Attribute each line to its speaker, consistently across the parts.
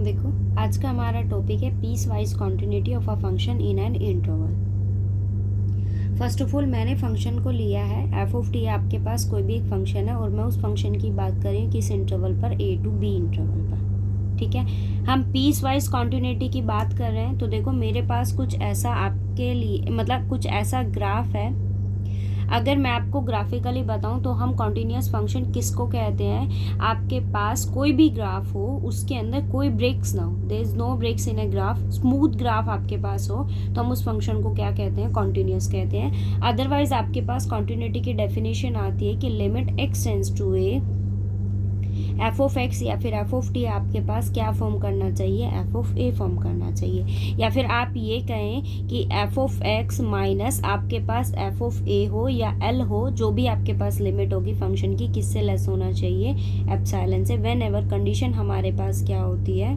Speaker 1: देखो, आज का हमारा टॉपिक है piece wise continuity of a function in an interval. First of all मैंने फंक्शन को लिया है एफ ऑफ टी। आपके पास कोई भी एक फंक्शन है और मैं उस फंक्शन की बात कर रही हूँ किस इंटरवल पर, ए टू बी इंटरवल पर। ठीक है, हम पीस वाइज कॉन्टिन्यूटी की बात कर रहे हैं। तो देखो मेरे पास कुछ ऐसा आपके लिए मतलब कुछ ऐसा ग्राफ है। अगर मैं आपको ग्राफिकली बताऊं तो हम कॉन्टिन्यूस फंक्शन किसको कहते हैं? आपके पास कोई भी ग्राफ हो, उसके अंदर कोई ब्रेक्स ना हो, there is no breaks in a graph, smooth graph आपके पास हो, तो हम उस फंक्शन को क्या कहते हैं? कॉन्टिन्यूस कहते हैं। अदरवाइज आपके पास कॉन्टिन्यूटी की डेफिनेशन आती है कि limit x tends to a, f of x या फिर एफ ऑफ टी आपके पास क्या फॉर्म करना चाहिए? एफ ऑफ ए फॉर्म करना चाहिए। या फिर आप ये कहें कि एफ ऑफ एक्स माइनस आपके पास एफ ऑफ ए हो या एल हो, जो भी आपके पास लिमिट होगी फंक्शन की, किससे लेस होना चाहिए? एप्सिलॉन से। व्हेन एवर कंडीशन हमारे पास क्या होती है?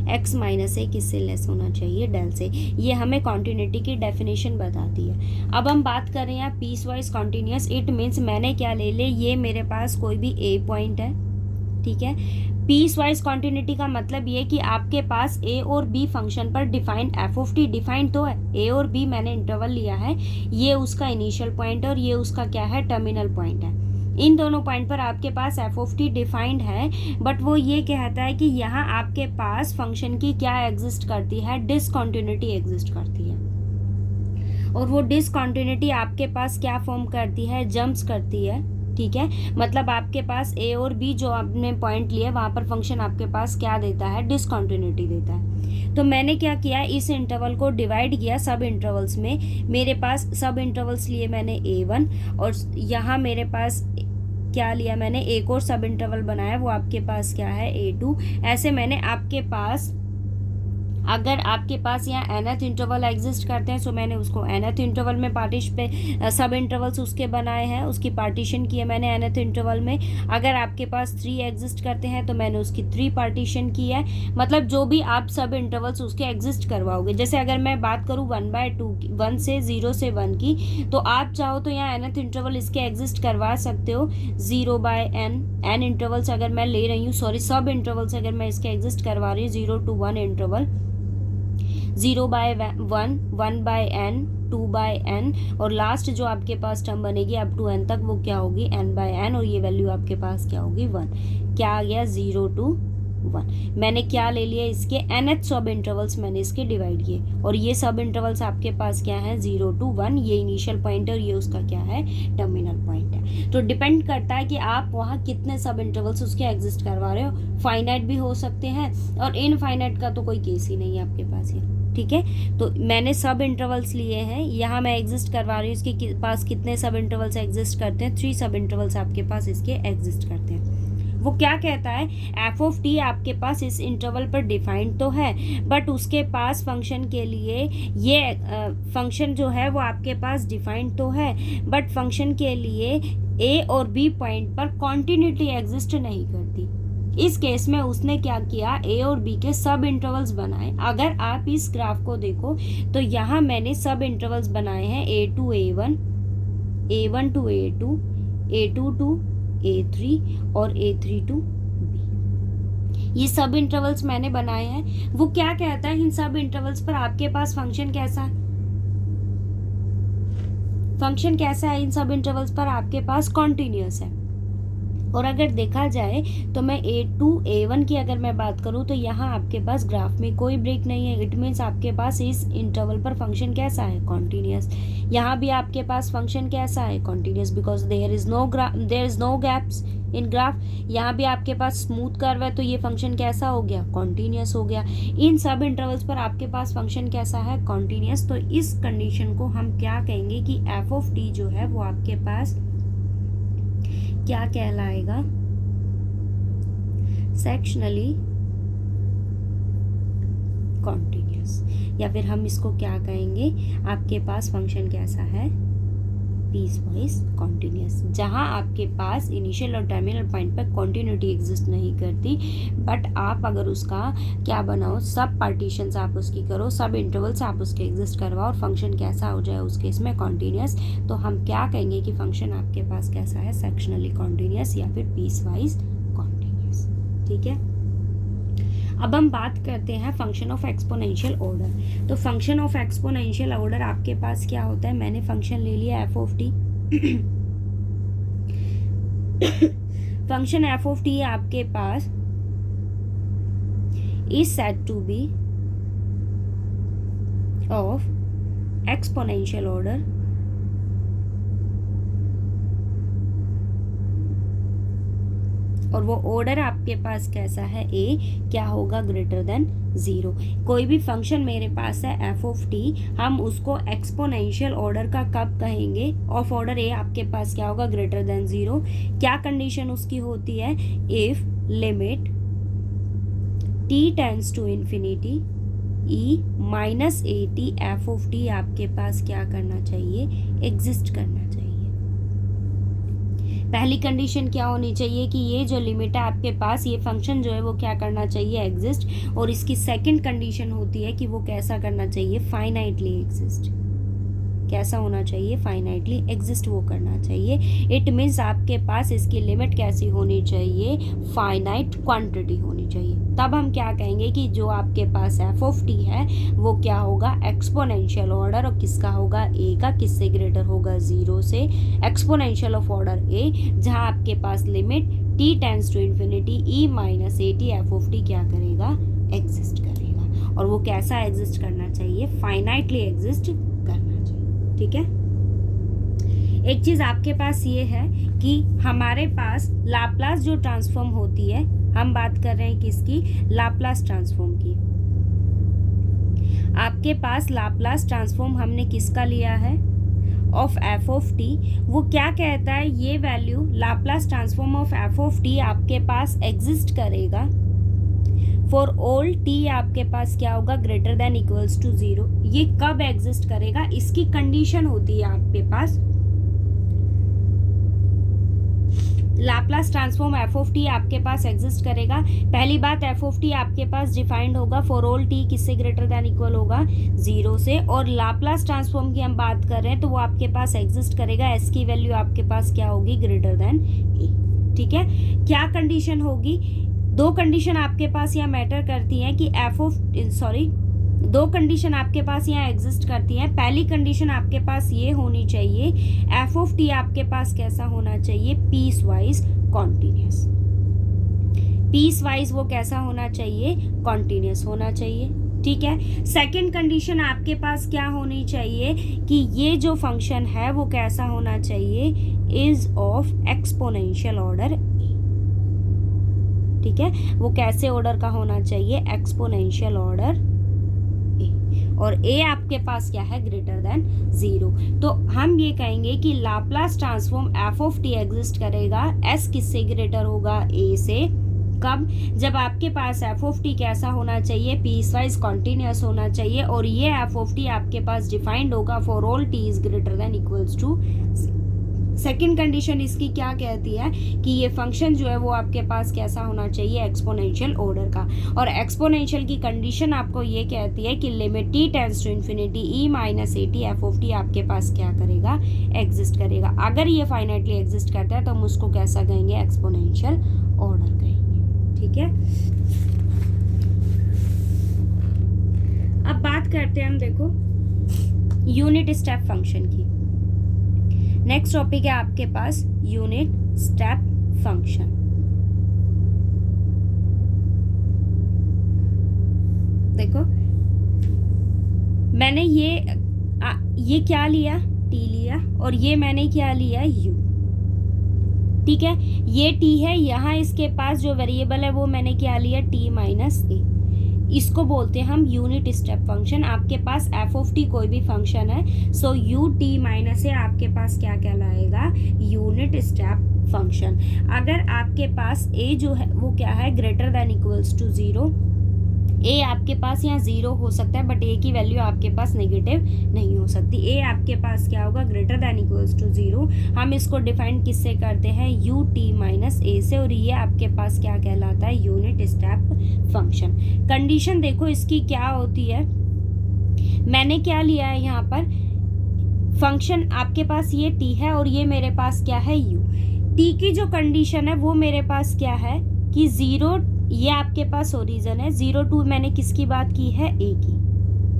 Speaker 1: एक्स माइनस ए किससे लेस होना चाहिए? डेल से। ये हमें कॉन्टिन्यूटी की डेफिनेशन बताती है। अब हम बात कर रहे हैं piece wise continuous. It means मैंने क्या ले ले, ये मेरे पास कोई भी ए पॉइंट है, ठीक है। पीस वाइज कॉन्टिन्यूटी का मतलब ये कि आपके पास ए और बी फंक्शन पर defined F of T defined तो है। ए और बी मैंने इंटरवल लिया है, ये उसका इनिशियल पॉइंट है और ये उसका क्या है? टर्मिनल पॉइंट है। इन दोनों पॉइंट पर आपके पास एफ ऑफ टी डिफाइंड है, बट वो ये कहता है कि यहाँ आपके पास फंक्शन की क्या एग्जिस्ट करती है? डिसकंटिन्यूटी एग्जिस्ट करती है। और वो डिसकंटिन्यूटी आपके पास क्या फॉर्म करती है? जंप्स करती है। ठीक है, मतलब आपके पास ए और बी जो आपने पॉइंट लिए वहाँ पर फंक्शन आपके पास क्या देता है? डिसकंटिन्यूटी देता है। तो मैंने क्या किया, इस इंटरवल को डिवाइड किया सब इंटरवल्स में। मेरे पास सब इंटरवल्स लिए मैंने A1 और यहाँ मेरे पास क्या लिया मैंने? एक और सब इंटरवल बनाया, वो आपके पास क्या है? A2। ऐसे मैंने आपके पास, अगर आपके पास यहाँ nth इंटरवल एग्जिस्ट करते हैं तो मैंने उसको nth इंटरवल में सब इंटरवल्स उसके बनाए हैं, उसकी पार्टीशन की है मैंने nth इंटरवल में। अगर आपके पास 3 एग्जिस्ट करते हैं तो मैंने उसकी 3 पार्टीशन की है। मतलब जो भी आप सब इंटरवल्स उसके एग्जिस्ट करवाओगे। जैसे अगर मैं बात करूँ 1/2 की, 1 से 0 से 1 की, तो आप चाहो तो यहाँ nth इंटरवल इसके एग्जिस्ट करवा सकते हो। 0/n n इंटरवल्स अगर मैं ले रही हूँ, सॉरी सब इंटरवल्स अगर मैं इसके एग्जिस्ट करवा रही हूँ, 0 to 1 इंटरवल, 0/1, 1/n, 2/n और लास्ट जो आपके पास टर्म बनेगी अप टू n तक, वो क्या होगी? n/n और ये वैल्यू आपके पास क्या होगी? 1। क्या आ गया? 0 to 1। मैंने क्या ले लिया? इसके nth सब इंटरवल्स मैंने इसके डिवाइड किए और ये सब इंटरवल्स आपके पास क्या है? 0 to 1। ये इनिशियल पॉइंट है और ये उसका क्या है? टर्मिनल पॉइंट है। तो डिपेंड करता है कि आप वहाँ कितने सब इंटरवल्स उसके एग्जिस्ट करवा रहे हो। फाइनाइट भी हो सकते हैं और इनफाइनाइट का तो कोई केस ही नहीं है आपके पास ये। ठीक है, तो मैंने सब इंटरवल्स लिए हैं, यहाँ मैं एग्जिस्ट करवा रही हूँ। इसके पास कितने सब इंटरवल्स एग्जिस्ट करते हैं? 3 सब इंटरवल्स आपके पास इसके एग्जिस्ट करते हैं। वो क्या कहता है? एफ ऑफ टी आपके पास इस इंटरवल पर डिफाइंड तो है, बट उसके पास फंक्शन के लिए ये फंक्शन जो है वो आपके पास डिफाइंड तो है, बट फंक्शन के लिए ए और बी पॉइंट पर कॉन्टिन्यूटी एग्जिस्ट नहीं करती। इस केस में उसने क्या किया? ए और बी के सब इंटरवल्स बनाए। अगर आप इस ग्राफ को देखो तो यहाँ मैंने सब इंटरवल्स बनाए हैं, A2 A1, A1 to A2, A2 to A3 और A3 to B। ये सब इंटरवल्स मैंने बनाए हैं। वो क्या कहता है? इन सब इंटरवल्स पर आपके पास फंक्शन कैसा है? फंक्शन कैसा है इन सब इंटरवल्स पर? आपके पास कॉन्टिन्यूस है। और अगर देखा जाए तो मैं A2 A1 की अगर मैं बात करूं तो यहाँ आपके पास ग्राफ में कोई ब्रेक नहीं है। इट मीन्स आपके पास इस इंटरवल पर फंक्शन कैसा है? कॉन्टिन्यूस। यहाँ भी आपके पास फंक्शन कैसा है? Continuous, because there is no gaps in graph. यहाँ भी आपके पास स्मूथ कर्व है तो ये फंक्शन कैसा हो गया? कॉन्टिन्यूस हो गया। इन सब इंटरवल्स पर आपके पास फंक्शन कैसा है? कॉन्टिन्यूस। तो इस कंडीशन को हम क्या कहेंगे कि एफ ऑफ टी जो है वो आपके पास क्या कहलाएगा? Sectionally continuous. या फिर हम इसको क्या कहेंगे? आपके पास फंक्शन कैसा है? पीस वाइज कॉन्टिन्यूस, जहाँ आपके पास इनिशियल और टर्मिनल पॉइंट पर कॉन्टिन्यूटी एग्जिस्ट नहीं करती, बट आप अगर उसका क्या बनाओ? सब पार्टीशंस आप उसकी करो, सब इंटरवल्स आप उसके एग्जिस्ट करवाओ और फंक्शन कैसा हो जाए उस केस में? कॉन्टिन्यूस। तो हम क्या कहेंगे कि फंक्शन आपके पास कैसा है? सेक्शनली कॉन्टिन्यूस या फिर पीस वाइज कॉन्टिन्यूस। ठीक है, अब हम बात करते हैं फंक्शन ऑफ एक्सपोनेंशियल ऑर्डर। तो फंक्शन ऑफ एक्सपोनेंशियल ऑर्डर आपके पास क्या होता है, मैंने फंक्शन ले लिया f of t. Function f of t आपके पास is said to be of exponential order और वो ऑर्डर आपके पास कैसा है, ए क्या होगा, ग्रेटर देन 0। कोई भी फंक्शन मेरे पास है एफ ऑफ टी, हम उसको एक्सपोनेंशियल ऑर्डर का कब कहेंगे, ऑफ ऑर्डर ए आपके पास क्या होगा, ग्रेटर देन 0। क्या कंडीशन उसकी होती है, if limit t tends to infinity e minus a t f of t आपके पास क्या करना चाहिए, एग्जिस्ट करना चाहिए। पहली कंडीशन क्या होनी चाहिए कि ये जो लिमिट है आपके पास, ये फंक्शन जो है वो क्या करना चाहिए, एग्जिस्ट। और इसकी सेकंड कंडीशन होती है कि वो कैसा करना चाहिए, फाइनाइटली एग्जिस्ट। कैसा होना चाहिए, फाइनाइटली एग्जिस्ट वो करना चाहिए। इट मीन्स आपके पास इसकी लिमिट कैसी होनी चाहिए, फाइनाइट क्वांटिटी होनी चाहिए। तब हम क्या कहेंगे कि जो आपके पास एफ ऑफ टी है वो क्या होगा, एक्सपोनेंशियल ऑर्डर, और किसका होगा, ए का। किससे ग्रेटर होगा, 0 से। एक्सपोनेंशियल ऑफ ऑर्डर ए, जहाँ आपके पास limit t tends to infinity e minus a t f of t क्या करेगा, एग्जिस्ट करेगा। और वो कैसा एग्जिस्ट करना चाहिए, फाइनाइटली एग्जिस्ट करना चाहिए। ठीक है। एक चीज आपके पास ये है कि हमारे पास लाप्लास जो ट्रांसफॉर्म होती है, हम बात कर रहे हैं किसकी, लाप्लास ट्रांसफॉर्म की। आपके पास लाप्लास ट्रांसफॉर्म हमने किसका लिया है, ऑफ एफ ऑफ टी। वो क्या कहता है, ये value Laplace transform of F of t आपके पास एग्जिस्ट करेगा फॉर ऑल टी आपके पास क्या होगा, ग्रेटर देन इक्वल्स टू 0। ये कब एग्जिस्ट करेगा, इसकी कंडीशन होती है आपके पास Laplace transform f of t आपके पास एग्जिस्ट करेगा। पहली बात, एफ ऑफ टी आपके पास डिफाइंड होगा फॉर ऑल टी किससे ग्रेटर देन इक्वल होगा, 0 से। और लाप्लास ट्रांसफॉर्म की हम बात कर रहे हैं तो वो आपके पास एग्जिस्ट करेगा, एस की वैल्यू आपके पास क्या होगी, ग्रेटर देन ए। ठीक है। क्या कंडीशन होगी, दो कंडीशन आपके पास यहाँ मैटर करती हैं कि दो कंडीशन आपके पास यहाँ एग्जिस्ट करती हैं। पहली कंडीशन आपके पास ये होनी चाहिए, एफ ऑफ टी आपके पास कैसा होना चाहिए, piece wise continuous. Piece wise वो कैसा होना चाहिए, कॉन्टिन्यूस होना चाहिए। ठीक है। सेकंड कंडीशन आपके पास क्या होनी चाहिए कि ये जो फंक्शन है वो कैसा होना चाहिए, इज ऑफ एक्सपोनेंशियल ऑर्डर। ठीक है। वो कैसे ऑर्डर का होना चाहिए, एक्सपोनेंशियल ऑर्डर ए। और ए आपके पास क्या है, ग्रेटर देन 0। तो हम ये कहेंगे कि Laplace transform f of T exist करेगा, एस किससे ग्रेटर होगा, ए से। कब, जब आपके पास एफ ऑफ टी कैसा होना चाहिए, पीस वाइज कॉन्टिन्यूस होना चाहिए। और ये एफ ऑफ टी आपके पास डिफाइंड होगा for all t is greater than equals to. Second condition इसकी क्या कहती है कि ये फंक्शन जो है वो आपके पास कैसा होना चाहिए, एक्सपोनेंशियल ऑर्डर का। और एक्सपोनेंशियल की कंडीशन आपको ये कहती है कि limit t tends to infinity e minus a t f of t आपके पास क्या करेगा, एग्जिस्ट करेगा। अगर ये फाइनाइटली एग्जिस्ट करता है तो हम उसको कैसा कहेंगे, एक्सपोनेंशियल ऑर्डर कहेंगे। ठीक है। अब बात करते हैं हम, देखो, यूनिट स्टेप फंक्शन की। नेक्स्ट टॉपिक है आपके पास यूनिट स्टेप फंक्शन। देखो, मैंने ये क्या लिया, टी लिया, और ये मैंने क्या लिया, यू। ठीक है। ये टी है, यहाँ इसके पास जो वेरिएबल है वो मैंने क्या लिया, टी माइनस ए। इसको बोलते हैं हम यूनिट स्टेप फंक्शन। आपके पास एफ ऑफ टी कोई भी फंक्शन है, सो यू टी माइनस ए आपके पास क्या कहलाएगा, यूनिट स्टेप फंक्शन। अगर आपके पास ए जो है वो क्या है, ग्रेटर देन इक्वल्स टू 0। ए आपके पास यहाँ 0 हो सकता है, बट ए की वैल्यू आपके पास नेगेटिव नहीं हो सकती। ए आपके पास क्या होगा, ग्रेटर देन इक्वल्स टू 0। हम इसको डिफाइन किससे करते हैं, यू टी माइनस ए से। और ये आपके पास क्या कहलाता है, यूनिट स्टेप फंक्शन। कंडीशन देखो इसकी क्या होती है, मैंने क्या लिया है यहाँ पर, फंक्शन आपके पास ये टी है और ये मेरे पास क्या है, यू। टी की जो कंडीशन है वो मेरे पास क्या है कि 0 ये आपके पास ओरिजिन है, 0 टू मैंने किसकी बात की है, ए की,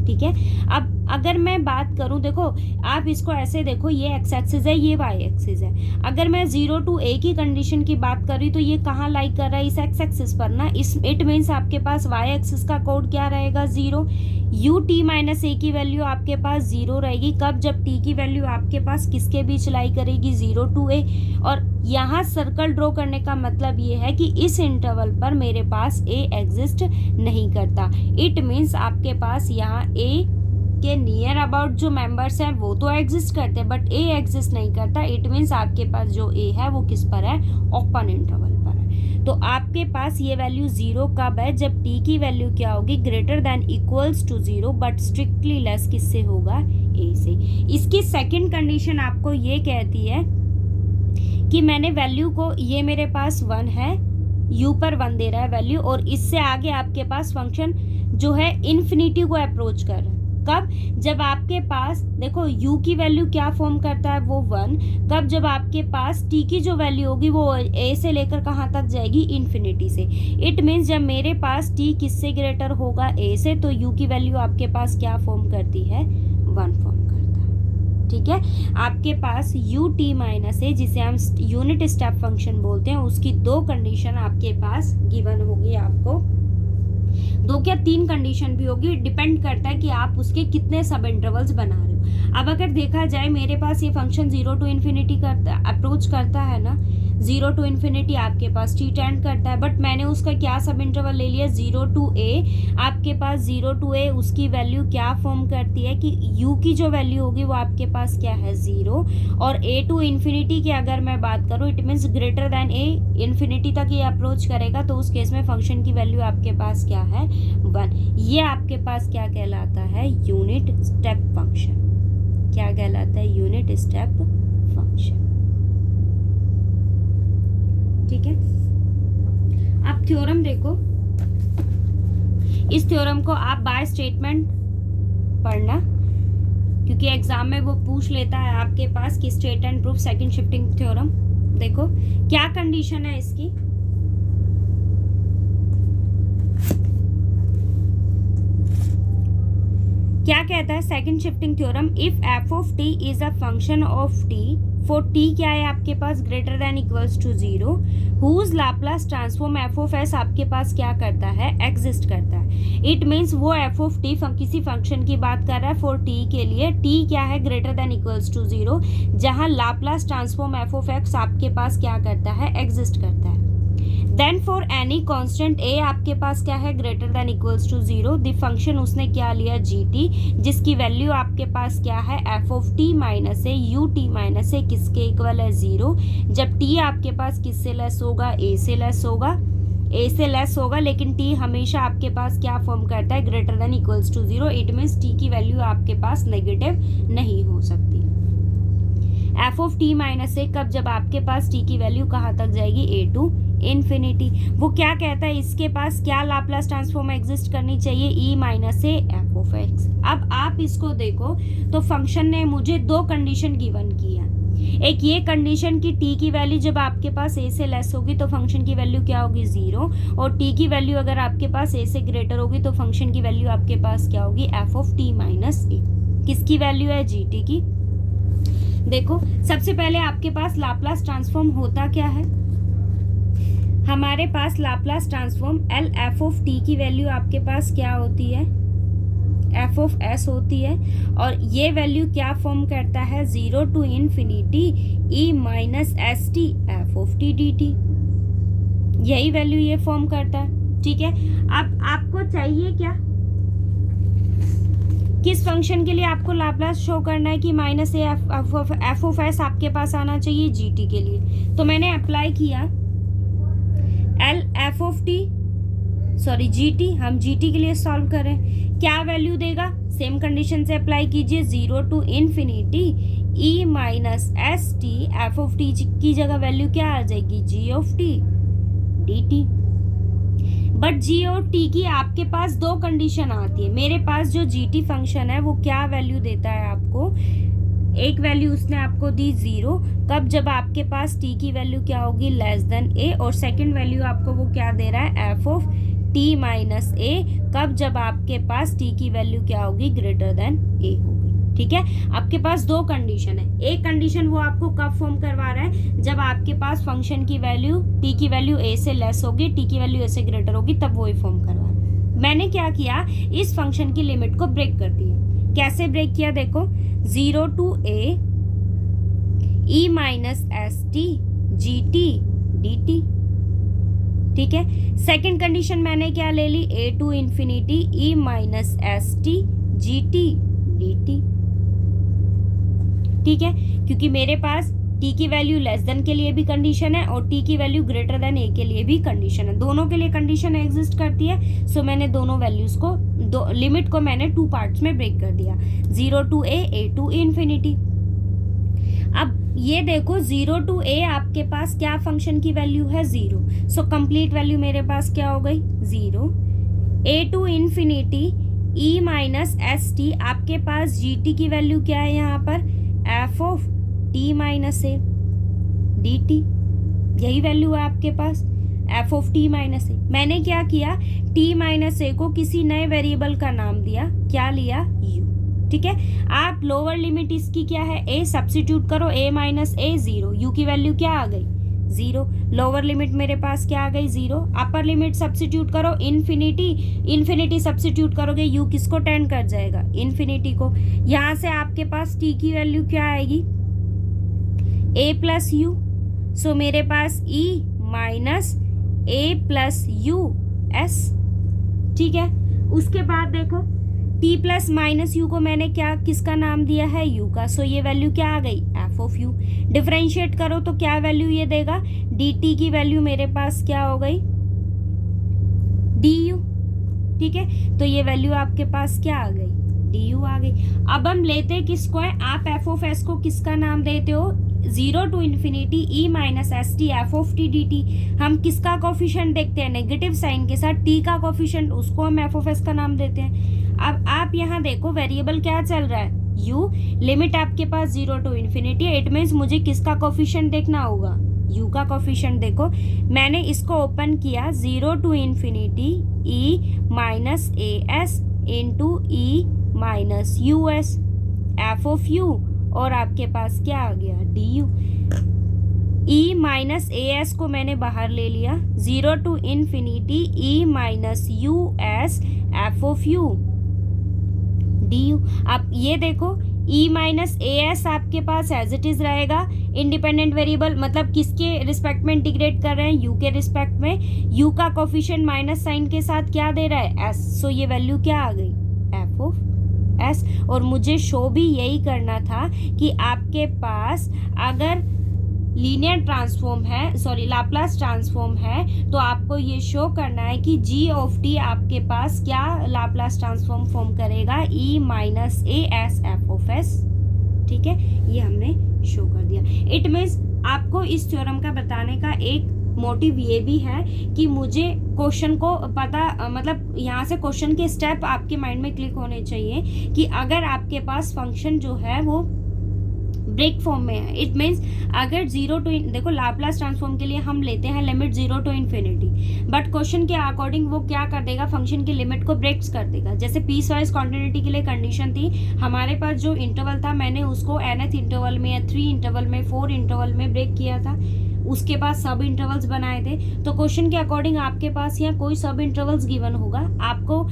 Speaker 1: ठीक है। अब अगर मैं बात करूं, देखो आप इसको ऐसे देखो, ये एक्स एक्सिस है, ये वाई एक्सिस है। अगर मैं 0 टू ए की कंडीशन की बात कर रही तो ये कहाँ लाइक कर रहा है, इस एक्स एक्सिस पर ना। इस इट मीन्स आपके पास वाई एक्सिस का कोड क्या रहेगा, 0। यू टी माइनस ए की वैल्यू आपके पास 0 रहेगी, कब, जब टी की वैल्यू आपके पास किसके बीच लाई करेगी, 0 टू ए। और यहाँ सर्कल ड्रॉ करने का मतलब ये है कि इस इंटरवल पर मेरे पास ए एग्जिस्ट नहीं करता। इट मीन्स आपके पास यहाँ ए के नियर अबाउट जो मेंबर्स हैं वो तो एग्जिस्ट करते हैं, बट ए एग्जिस्ट नहीं करता। इट मीन्स आपके पास जो ए है वो किस पर है, ओपन इंटरवल पर है। तो आपके पास ये वैल्यू 0 कब है, जब टी की वैल्यू क्या होगी, greater than equals to 0 but strictly less किससे होगा, ए से। इसकी सेकंड कंडीशन आपको ये कहती है कि मैंने वैल्यू को, ये मेरे पास 1 है, u पर 1 दे रहा है वैल्यू, और इससे आगे आपके पास फंक्शन जो है इन्फिनिटी को अप्रोच कर रहा है। कब, जब आपके पास देखो u की वैल्यू क्या फॉर्म करता है, वो 1। कब, जब आपके पास t की जो वैल्यू होगी वो a से लेकर कहाँ तक जाएगी, इन्फिनिटी से। इट मीन्स जब मेरे पास t किससे ग्रेटर होगा, a से, तो u की वैल्यू आपके पास क्या फॉर्म करती है, 1 फॉर्म करता है, ठीक है। आपके पास u t माइनस ए, जिसे हम यूनिट स्टेप फंक्शन बोलते हैं, उसकी 2 कंडीशन आपके पास गिवन होगी आपको, 2 क्या 3 कंडीशन भी होगी, डिपेंड करता है कि आप उसके कितने सब इंटरवल्स बना रहे हो। अब अगर देखा जाए मेरे पास ये फंक्शन 0 टू इन्फिनिटी करता, अप्रोच करता है ना, 0 टू इन्फिनिटी आपके पास t टेंड करता है, बट मैंने उसका क्या सब इंटरवल ले लिया, 0 टू a। आपके पास 0 टू a उसकी वैल्यू क्या फॉर्म करती है कि u की जो वैल्यू होगी वो आपके पास क्या है, 0। और a टू इन्फिनिटी की अगर मैं बात करूँ, it means greater than a, infinity तक ये अप्रोच करेगा, तो उस केस में फंक्शन की वैल्यू आपके पास क्या है, 1। ये आपके पास क्या कहलाता है, यूनिट स्टेप फंक्शन। क्या कहलाता है, यूनिट स्टेप फंक्शन, ठीक है। अब थ्योरम देखो, इस थ्योरम को आप बाय स्टेटमेंट पढ़ना, क्योंकि एग्जाम में वो पूछ लेता है आपके पास कि state and proof second shifting theorem. देखो क्या कंडीशन है इसकी, क्या कहता है second shifting theorem, if f of t is a function of t for t क्या है आपके पास, greater than equals to 0, whose Laplace transform f of s आपके पास क्या करता है, एग्जिस्ट करता है। इट मीन्स वो एफ ऑफ टी किसी फंक्शन की बात कर रहा है फॉर टी के लिए, टी क्या है, ग्रेटर देन इक्वल्स टू 0, जहां Laplace transform f of x आपके पास क्या करता है, एग्जिस्ट करता है। Then for any constant a आपके पास क्या है, greater than equals to 0, the function उसने क्या लिया, gt, जिसकी वैल्यू आपके पास क्या है, f of t minus a, u t minus a किसके इक्वल है, 0। जब t आपके पास किससे लेस होगा, a से लेस होगा, a से लेस होगा, लेकिन t हमेशा आपके पास क्या फॉर्म करता है, greater than equals to 0। It means t की वैल्यू आपके पास नेगेटिव नहीं हो सकती। f of t minus a कब, जब आपके पास t की वैल्यू कहाँ तक जाएगी, a टू इन्फिनिटी। वो क्या कहता है, इसके पास क्या लाप्लास ट्रांसफॉर्म एग्जिस्ट करनी चाहिए, e minus A f of x. अब आप इसको देखो तो फंक्शन ने मुझे 2 कंडीशन गिवन की है। एक ये कंडीशन की t की वैल्यू जब आपके पास a से लेस होगी तो फंक्शन की वैल्यू क्या होगी, 0, और t की वैल्यू अगर आपके पास a से ग्रेटर होगी तो फंक्शन की वैल्यू आपके पास क्या होगी, f ऑफ t माइनस ए। किसकी वैल्यू है, gt की। देखो सबसे पहले आपके पास लाप्लास ट्रांसफॉर्म होता क्या है, हमारे पास Laplace transform L f of t की वैल्यू आपके पास क्या होती है, एफ ऑफ एस होती है, और ये वैल्यू क्या फॉर्म करता है, 0 to infinity e minus s t f of t d t, यही वैल्यू ये फॉर्म करता है, ठीक है। अब आपको चाहिए क्या, किस फंक्शन के लिए आपको लाप्लास शो करना है कि minus A f of s आपके पास आना चाहिए जी टी के लिए। तो मैंने अप्लाई किया L f of T, sorry G T, हम जी टी के लिए सॉल्व करें, क्या वैल्यू देगा, सेम कंडीशन से अप्लाई कीजिए, 0 to infinity e minus s t f of t की जगह वैल्यू क्या आ जाएगी, g of t d t. But g और टी की आपके पास 2 कंडीशन आती है। मेरे पास जो जी टी फंक्शन है वो क्या वैल्यू देता है आपको, एक वैल्यू उसने आपको दी 0, कब? जब आपके पास t की वैल्यू क्या होगी, लेस देन a, और सेकंड वैल्यू आपको वो क्या दे रहा है, f of t minus a, कब? जब आपके पास t की वैल्यू क्या होगी, ग्रेटर देन a होगी। ठीक है, आपके पास दो कंडीशन है। एक कंडीशन वो आपको कब फॉर्म करवा रहा है, जब आपके पास फंक्शन की वैल्यू t की वैल्यू a से लेस होगी, t की वैल्यू a से ग्रेटर होगी, तब वो ही फॉर्म करवा रहा है। मैंने क्या किया, इस फंक्शन की लिमिट को ब्रेक कर दिया। कैसे ब्रेक किया, देखो, 0 to a e minus s t g t d t. ठीक है, सेकेंड कंडीशन मैंने क्या ले ली, a to infinity e minus s t g t d t. ठीक है, क्योंकि मेरे पास t की वैल्यू लेस देन के लिए भी कंडीशन है और t की वैल्यू ग्रेटर देन a के लिए भी कंडीशन है, दोनों के लिए कंडीशन एग्जिस्ट करती है। सो मैंने दोनों वैल्यूज को, दो लिमिट को मैंने टू पार्ट्स में ब्रेक कर दिया, 0 टू a टू इंफिनिटी। अब ये देखो 0 टू a आपके पास क्या फंक्शन की वैल्यू है, 0। सो कंप्लीट वैल्यू मेरे पास क्या हो गई, 0। a to infinity e minus s t, आपके पास gt की वैल्यू क्या है यहाँ पर, f of t minus A D t, यही वैल्यू है आपके पास, f ऑफ t माइनस ए। मैंने क्या किया, t माइनस ए को किसी नए वेरिएबल का नाम दिया, क्या लिया, u। ठीक है, आप लोअर लिमिट इसकी क्या है, a सब्स्टिट्यूट करो, a माइनस ए 0, u की वैल्यू क्या आ गई, 0। लोअर लिमिट मेरे पास क्या आ गई, 0। अपर लिमिट सब्स्टिट्यूट करो, इन्फिनिटी, इन्फिनिटी सब्स्टिट्यूट करोगे, u किसको टेंड कर जाएगा, इन्फिनिटी को। यहाँ से आपके पास t की वैल्यू क्या आएगी, a प्लस यू। सो मेरे पास e minus a plus u s. ठीक है, उसके बाद देखो t प्लस माइनस यू को मैंने क्या, किसका नाम दिया है, u का। सो ये वैल्यू क्या आ गई, f ऑफ u। डिफरेंशिएट करो तो क्या वैल्यू ये देगा, dt की वैल्यू मेरे पास क्या हो गई, du। ठीक है, तो ये वैल्यू आपके पास क्या आ गई, du आ गई। अब हम लेते किसको है, आप f ऑफ s को किसका नाम देते हो, 0 to infinity e minus s t f of t d t. हम किसका कोफिशिएंट देखते हैं, नेगेटिव साइन के साथ t का कोफिशिएंट, उसको हम f ऑफ s का नाम देते हैं। अब आप यहाँ देखो वेरिएबल क्या चल रहा है, u, लिमिट आपके पास 0 टू इन्फिनिटी है, इट मीन्स मुझे किसका कोफिशिएंट देखना होगा, u का कोफिशिएंट। देखो मैंने इसको ओपन किया, 0 to infinity e minus a s into e minus u s, f of u, और आपके पास क्या आ गया, d u. e minus a s को मैंने बाहर ले लिया, 0 to infinity e minus u s f of u d u. आप ये देखो e माइनस ए एस आपके पास एज इट इज रहेगा, इंडिपेंडेंट वेरिएबल, मतलब किसके रिस्पेक्ट में इंटीग्रेट कर रहे हैं, u के रिस्पेक्ट में। u का कोफिशिएंट माइनस साइन के साथ क्या दे रहा है, s। सो ये वैल्यू क्या आ गई, f ऑफ s। और मुझे शो भी यही करना था कि आपके पास अगर लीनियर ट्रांसफॉर्म है, सॉरी लाप्लास ट्रांसफॉर्म है, तो आपको ये शो करना है कि g ऑफ t आपके पास क्या लाप्लास ट्रांसफॉर्म फॉर्म करेगा, e minus a S f of s। ठीक है, ये हमने शो कर दिया। इट मीन्स आपको इस थ्योरम का बताने का एक मोटिव ये भी है कि मुझे क्वेश्चन को पता, मतलब यहाँ से क्वेश्चन के स्टेप आपके माइंड में क्लिक होने चाहिए कि अगर आपके पास फंक्शन जो है वो ब्रेक फॉर्म में है, इट मीन्स अगर 0 टू, देखो लाप्लास ट्रांसफॉर्म के लिए हम लेते हैं limit 0 to infinity, but question के अकॉर्डिंग वो क्या कर देगा, फंक्शन की लिमिट को ब्रेक्स कर देगा। जैसे पीस वाइज कॉन्टिन्यूटी के लिए कंडीशन थी, हमारे पास जो इंटरवल था मैंने उसको nth इंटरवल में या 3 इंटरवल में 4 इंटरवल में ब्रेक किया था, उसके बाद सब इंटरवल्स बनाए थे। तो क्वेश्चन के अकॉर्डिंग आपके पास यहाँ कोई सब इंटरवल्स गिवन होगा, आपको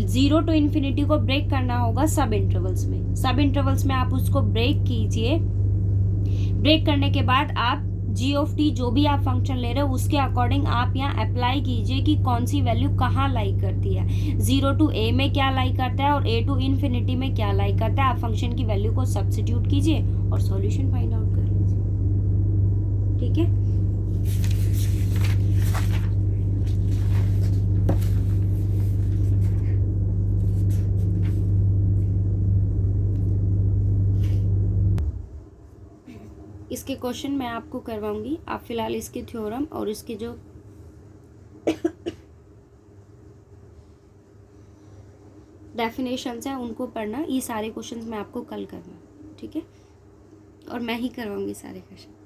Speaker 1: 0 टू इन्फिनिटी को ब्रेक करना होगा सब इंटरवल्स में। सब इंटरवल्स में आप उसको ब्रेक कीजिए, ब्रेक करने के बाद आप g ऑफ t जो भी आप फंक्शन ले रहे हो उसके अकॉर्डिंग आप यहाँ अप्लाई कीजिए कि कौन सी वैल्यू कहाँ लाई करती है, 0 टू a में क्या लाई करता है और a टू इन्फिनिटी में क्या लाई करता है। आप फंक्शन की वैल्यू को सब्स्टिट्यूट कीजिए और सॉल्यूशन फाइंड आउट कर लीजिए। ठीक है, इसके क्वेश्चन मैं आपको करवाऊंगी, आप फिलहाल इसके थ्योरम और इसके जो डेफिनेशंस हैं उनको पढ़ना। ये सारे क्वेश्चंस मैं आपको कल करना, ठीक है। और मैं ही करवाऊँगी सारे क्वेश्चन।